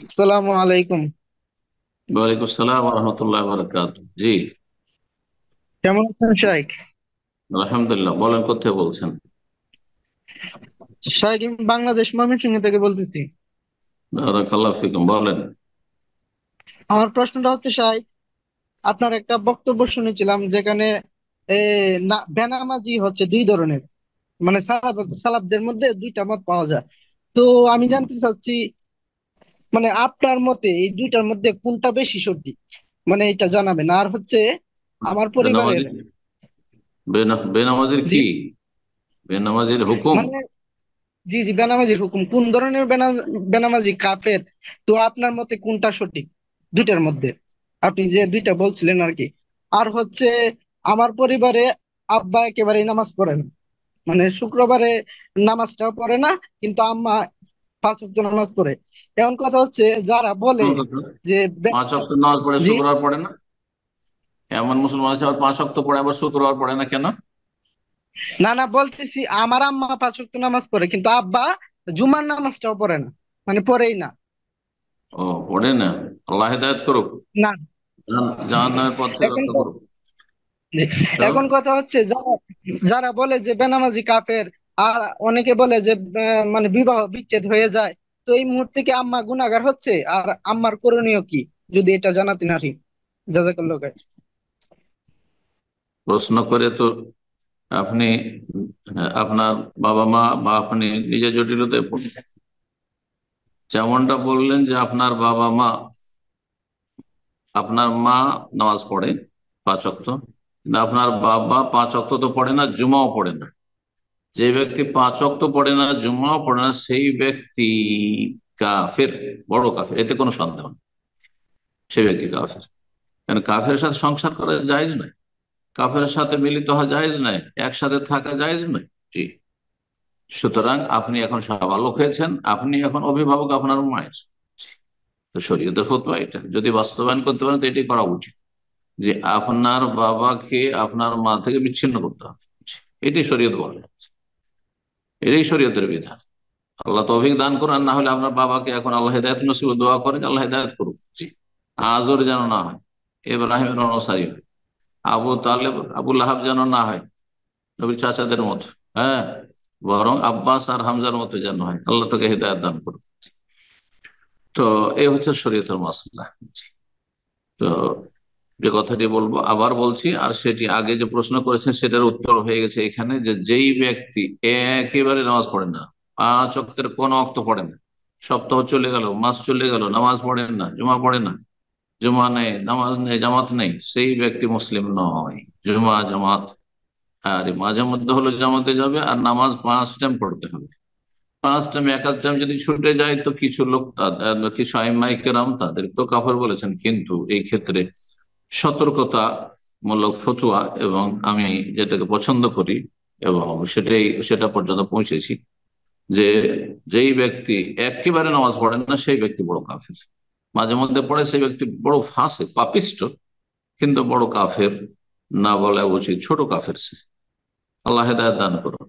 আসসালামু আলাইকুম। ওয়ালাইকুম আসসালাম রহমতুল্লাহ বারাকাত। জি, কেমন আছেন শাইখ? আলহামদুলিল্লাহ। বলেন, কোথায় বলছেন? শাইখ, আমি বাংলাদেশ ময়মনসিংহ থেকে বলতেছি। বারাকাল্লাহ ফিকুম, বলেন। আমার প্রশ্নটা হচ্ছে শাইখ, আপনার একটা বক্তব্য শুনেছিলাম যেখানে বেনামাজি হচ্ছে দুই ধরনের, মানে সালাফদের মধ্যে দুইটা মত পাওয়া যায়। তো আমি জানতে চাচ্ছি, মানে আপনার মতে এই দুইটার মধ্যে কোনটা বেশি সঠিক, মানে এটা জানাবেন। আর হচ্ছে আমার পরিবারের। বেনামাজি, বেনামাজির জি, কি? বেনামাজির হুকুম? মানে জি জি, বেনামাজির হুকুম কোন ধরনের বেনামাজি কাফের? তো আপনার মতে কোনটা সঠিক দুইটার মধ্যে? আপনি যে দুইটা বলছিলেন আর কি। আর হচ্ছে আমার পরিবারে আব্বা একেবারেই নামাজ পড়ে না, মানে শুক্রবারে নামাজটাও পড়ে না, কিন্তু আম্মা 5 ওয়াক্ত নামাজ পড়ে। এমন কথা হচ্ছে যারা বলে এমন কথা? যে পাঁচ ওয়াক্ত নামাজ পড়ে, জি, শুক্রবার পড়ে না? এমন মুসলমান আছে আবার পাঁচ ওয়াক্ত পড়ে আবার শুক্রবার পড়ে না, কেন? না না, বলতেছি আমার আম্মা 5 ওয়াক্ত নামাজ পড়ে কিন্তু আব্বা জুমার নামাজটাও পড়ে না, মানে পড়েই না। ও, পড়ে না। আল্লাহ হেদায়েত করুক, না, জাহান্নামের পথ থেকে এখন রক্ষা করুক। জি। তো এখন কথা হচ্ছে যারা যারা বলে যে বেনামাজি কাফের, আর অনেকে বলে যে মানে বিবাহ বিচ্ছেদ হয়ে যায়। তো এই মুহূর্তে কি আম্মা গুনাহগার হচ্ছে? আর আম্মার করণীয় কি, যদি এটা জানাতেন আর কি। জাযাকাল্লাহু খাইর। প্রশ্ন করে তো আপনি আপনার বাবা মা বা আপনি নিজে জটিলতায় পড়ছেন। যেমনটা বললেন যে আপনার বাবা মা, আপনার মা নামাজ পড়ে 5 ওয়াক্ত, কিন্তু আপনার বাবা 5 ওয়াক্ত তো পড়ে না, জুমাও পড়ে না। যে ব্যক্তি 5 ওয়াক্ত পড়ে না, জুমাও পড়ে না, সেই ব্যক্তি কাফের, বড় কাফের, এতে কোনো সন্দেহ নেই। সেই ব্যক্তি কাফের। কারণ কাফের সাথে সংসার করা জায়েজ নয়, কাফের সাথে মিলিত হওয়া জায়েজ নয়, একসাথে থাকা জায়েজ নয়। জি। সুতরাং আপনি এখন সাবালক হয়েছেন, আপনি এখন অভিভাবক আপনার মায়ের। তো শরীয়তের ফতোয়া এটা, যদি বাস্তবায়ন করতে পারেন তো এটি করা উচিত, যে আপনার বাবাকে আপনার মা থেকে বিচ্ছিন্ন করতে হবে। এটি শরীয়ত বলে, এটাই শরীয়তের বিধান। আল্লাহ তৌফিক দান করুন, আর না হলে আপনার বাবাকে এখন আল্লাহ হেদায়েত নসিব, দোয়া করেন আল্লাহ হেদায়েত করুক। জি। আজর যেন না হয় ইব্রাহিমের অনুসারী হয়, আবু তালেব আবু লাহাব যেন না হয় নবীর চাচাদের মতো। হ্যাঁ, বরং আব্বাস আর হামজার মতো যেন হয়। আল্লাহ তোকে হেদায়েত দান করুক। তো এই হচ্ছে শরীয়তের মাসলা। জি। তো যে কথাটি বলবো আবার বলছি, আর সেটি আগে যে প্রশ্ন করেছেন সেটার উত্তর হয়ে গেছে এখানে, যে যেই ব্যক্তি একেবারে নামাজ পড়ে না, 5 ওয়াক্তের কোন অক্ত পড়ে না, সপ্তাহ চলে গেল, মাস চলে গেল, নামাজ পড়েন না, জুমা পড়ে না, জুমা নেই, নামাজ নেই, জামাত নেই, সেই ব্যক্তি মুসলিম নয়। জুমা জামাত, আর মাঝে মধ্যে হলো জামাতে যাবে, আর নামাজ 5 টাইম পড়তে হবে। 5 টাইম, এক আধ টাইম যদি ছুটে যায় তো কিছু লোক কিছু আইম্মায়ে কেরাম তাদেরকেও কাফের বলেছেন, কিন্তু এই ক্ষেত্রে সতর্কতামূলক ফতোয়া, এবং আমি যেটাকে পছন্দ করি এবং সেটা পর্যন্ত পৌঁছেছি, যে যেই ব্যক্তি একেবারে নামাজ পড়েন না সেই ব্যক্তি বড় কাফের। মাঝে মধ্যে পড়ে সেই ব্যক্তি বড় ফাঁসে পাপিষ্ট, কিন্তু বড় কাফের না বলা উচিত, ছোট কাফের সে। আল্লাহ হেদায়েত দান করুন।